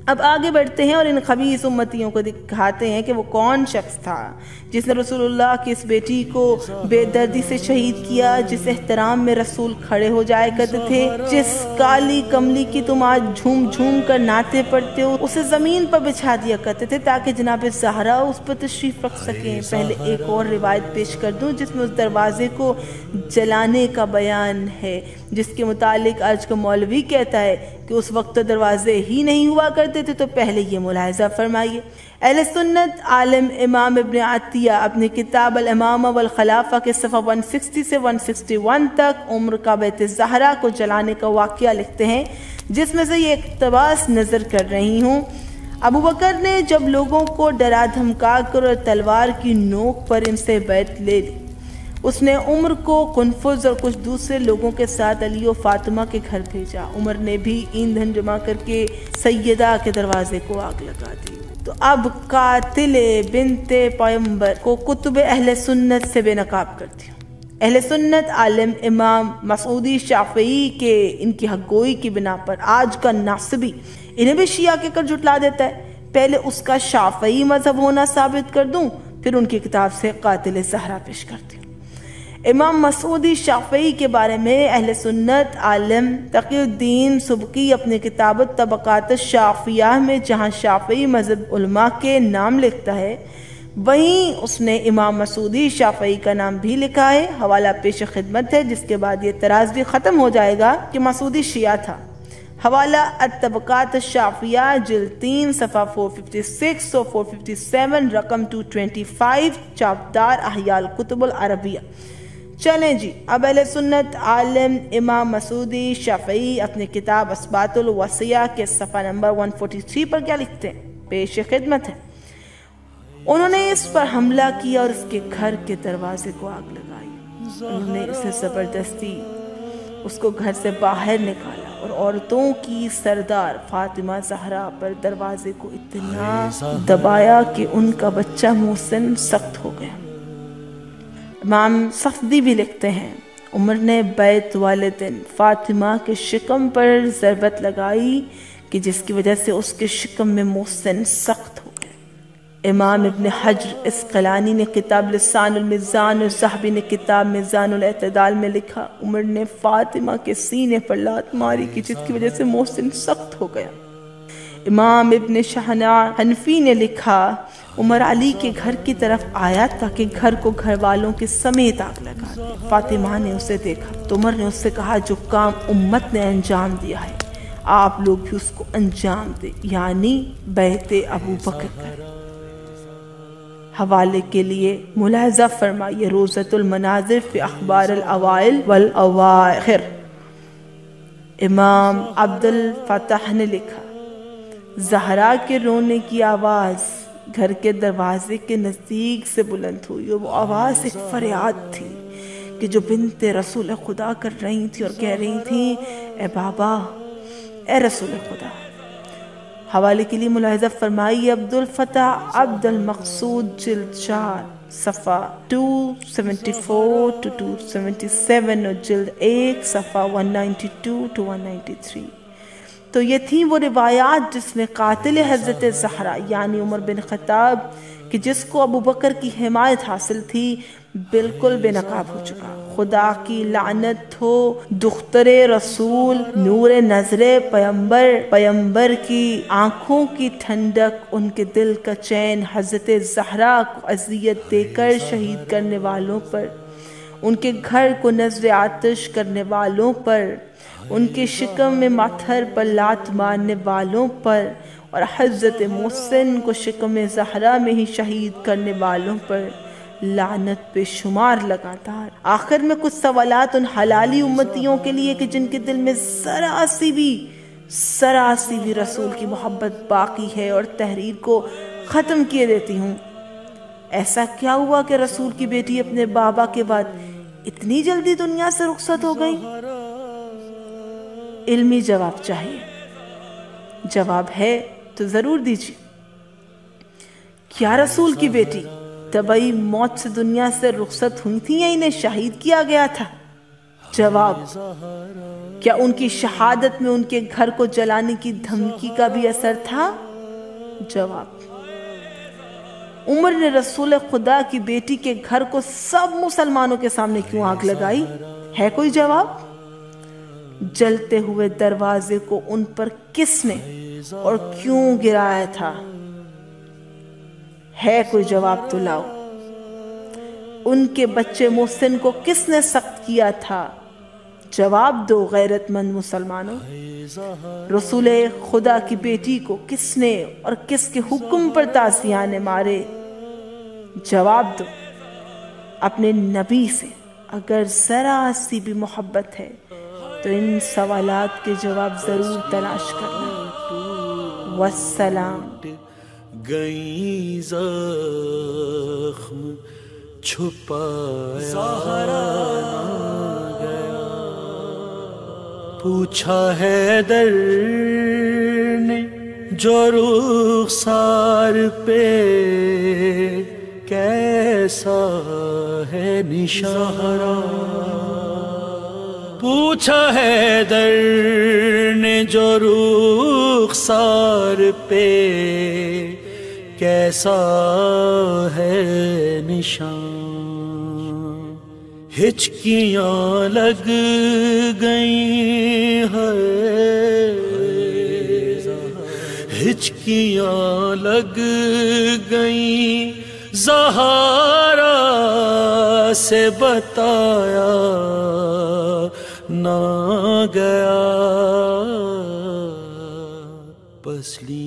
اب آگے بڑھتے ہیں اور ان خبیث امتیوں کو دکھاتے ہیں کہ وہ کون شخص تھا جس نے رسول اللہ کی اس بیٹی کو بے دردی سے شہید کیا، جس احترام میں رسول کھڑے ہو جائے کرتے تھے، جس کالی کملی کی تم آج جھوم جھوم کر نعتیں پڑھتے ہو، اسے زمین پر بچھا دیا کرتے تھے تاکہ جناب زہرا اس پر تشریف رکھ سکیں۔ پہلے ایک اور روایت پیش کر دوں جس میں اس دروازے کو جلانے کا بیان ہے، جس کے متعلق آج کا مولوی کہتا ہے کہ اس وقت تو دروازے ہی نہیں ہوا کرتے تھے، تو پہلے یہ ملاحظہ فرمائیے۔ اہل سنت عالم امام ابن عطیہ اپنی کتاب الامامہ والخلافہ کے صفحہ 160 سے 161 تک عمر کا بیت زہرا کو جلانے کا واقعہ لکھتے ہیں، جس میں سے یہ اقتباس نظر کر رہی ہوں۔ ابو بکر نے جب لوگوں کو ڈرا دھمکا کر اور تلوار کی نوک پر ان سے بیعت لے لی، اس نے عمر کو قنفذ اور کچھ دوسرے لوگوں کے ساتھ علی و فاطمہ کے گھر بھیجا۔ عمر نے بھی ایندھن جمع کر کے سیدہ کے دروازے کو آگ لگا دی۔ تو اب قاتل بنت پیغمبر کو کتب اہل سنت سے بے نقاب کرتی ہوں۔ اہل سنت عالم امام مسعودی شافعی کے ان کی حق گوئی کی بنا پر آج کا ناصبی انہیں بھی شیعہ کے کر جھٹلا دیتا ہے۔ پہلے اس کا شافعی مذہب ہونا ثابت کر دوں، پھر ان کی کتاب سے قاتل زہرا پیش کرتی ہوں۔ امام مسعودی شافعی کے بارے میں اہل سنت عالم تقی الدین سبکی اپنی کتاب طبقات الشافعیہ میں جہاں شافعی مذہب علماء کے نام لکھتا ہے، وہیں اس نے امام مسعودی شافعی کا نام بھی لکھا ہے۔ حوالہ پیش خدمت ہے، جس کے بعد یہ اعتراض بھی ختم ہو جائے گا کہ مسعودی شیعہ تھا۔ حوالہ الطبقات الشافعیہ جلد 3 صفحہ 456 و 457 رقم 225 چاپدار احیاء الکتب العربیہ۔ چلیں جی، اب اہل سنت عالم امام مسعودی شافعی اپنی کتاب اثبات الوصیہ کے صفحہ نمبر 143 پر کیا لکھتے ہیں؟ پیش خدمت ہے۔ انہوں نے اس پر حملہ کیا اور اس کے گھر کے دروازے کو آگ لگائی۔ انہوں نے اسے زبردستی اس کو گھر سے باہر نکالا اور عورتوں کی سردار فاطمہ زہرا پر دروازے کو اتنا دبایا کہ ان کا بچہ محسن سخت ہو گیا۔ امام صفدی بھی لکھتے ہیں، عمر نے بیعت والے دن فاطمہ کے شکم پر ضربت لگائی کہ جس کی وجہ سے اس کے شکم میں محسن سخت ہو گئے۔ امام ابن حجر اسقلانی نے کتاب لسان المیزان اور ذہبی نے کتاب میزان الاعتدال میں لکھا، عمر نے فاطمہ کے سینے پر لات ماری کہ جس کی وجہ سے محسن سخت ہو گیا۔ امام ابن شہناء حنفی نے لکھا، عمر علی کے گھر کی طرف آیا تاکہ گھر کو گھر والوں کے سمیت آگ لگا دے۔ فاطمہ نے اسے دیکھا تو عمر نے اس سے کہا، جو کام امت نے انجام دیا ہے آپ لوگ بھی اس کو انجام دیں، یعنی بیعت ابو بکر کریں۔ حوالے کے لیے ملاحظہ فرمائیے روضۃ المناظر فی اخبار الاوائل والاواخر۔ امام عبد الفتاح نے لکھا، زہرا کے رونے کی آواز گھر کے دروازے کے نزدیک سے بلند ہوئی اور وہ آواز ایک فریاد تھی کہ جو بنت رسول خدا کر رہی تھی اور کہہ رہی تھی، اے بابا، اے رسول خدا۔ حوالے کے لیے ملاحظہ فرمائی عبد الفتاح عبد المقصود جلد 4 صفحہ 274 to 277 اور جلد 1 صفحہ 192 to 193۔ تو یہ تھیں وہ روایات جس میں قاتل حضرت زہرا یعنی عمر بن خطاب کہ جس کو ابو بکر کی حمایت حاصل تھی بالکل بے نقاب ہو چکا۔ خدا کی لعنت ہو دختر رسول، نور نظر پیمبر کی آنکھوں کی ٹھنڈک، ان کے دل کا چین حضرت زہرا کو اذیت دے کر شہید کرنے والوں پر، ان کے گھر کو نذر آتش کرنے والوں پر، ان کے شکم میں ماتھر پر لات مارنے والوں پر اور حضرت محسن کو شکم زہرا میں ہی شہید کرنے والوں پر لعنت بے شمار لگاتار۔ آخر میں کچھ سوالات ان حلالی امتیوں کے لیے کہ جن کے دل میں ذرا سی بھی رسول کی محبت باقی ہے اور تحریر کو ختم کیے دیتی ہوں۔ ایسا کیا ہوا کہ رسول کی بیٹی اپنے بابا کے بعد اتنی جلدی دنیا سے رخصت ہو گئی؟ علمی جواب چاہیے، جواب ہے تو ضرور دیجیے۔ کیا رسول کی بیٹی طبعی موت سے دنیا سے رخصت ہوئی تھی یا انہیں شہید کیا گیا تھا؟ جواب: کیا ان کی شہادت میں ان کے گھر کو جلانے کی دھمکی کا بھی اثر تھا؟ جواب: عمر نے رسول خدا کی بیٹی کے گھر کو سب مسلمانوں کے سامنے کیوں آگ لگائی؟ ہے کوئی جواب؟ جلتے ہوئے دروازے کو ان پر کس نے اور کیوں گرایا تھا؟ ہے کوئی جواب تو لاؤ۔ ان کے بچے محسن کو کس نے سخت کیا تھا؟ جواب دو غیرت مند مسلمانوں۔ رسول خدا کی بیٹی کو کس نے اور کس کے حکم پر تازیانے مارے؟ جواب دو۔ اپنے نبی سے اگر ذرا سی بھی محبت ہے تو ان سوالات کے جواب ضرور تلاش کرنا۔ والسلام۔ گئی زخم چھپایا گیا، پوچھا حیدر نے جو رخسار پہ کیسا ہے نشان، پوچھا حیدر نے جو رخسار پہ کیسا ہے نشان، ہچکیاں لگ گئی ہیں، ہچکیاں لگ گئی، زہارا سے بتایا نہ گیا، پسلی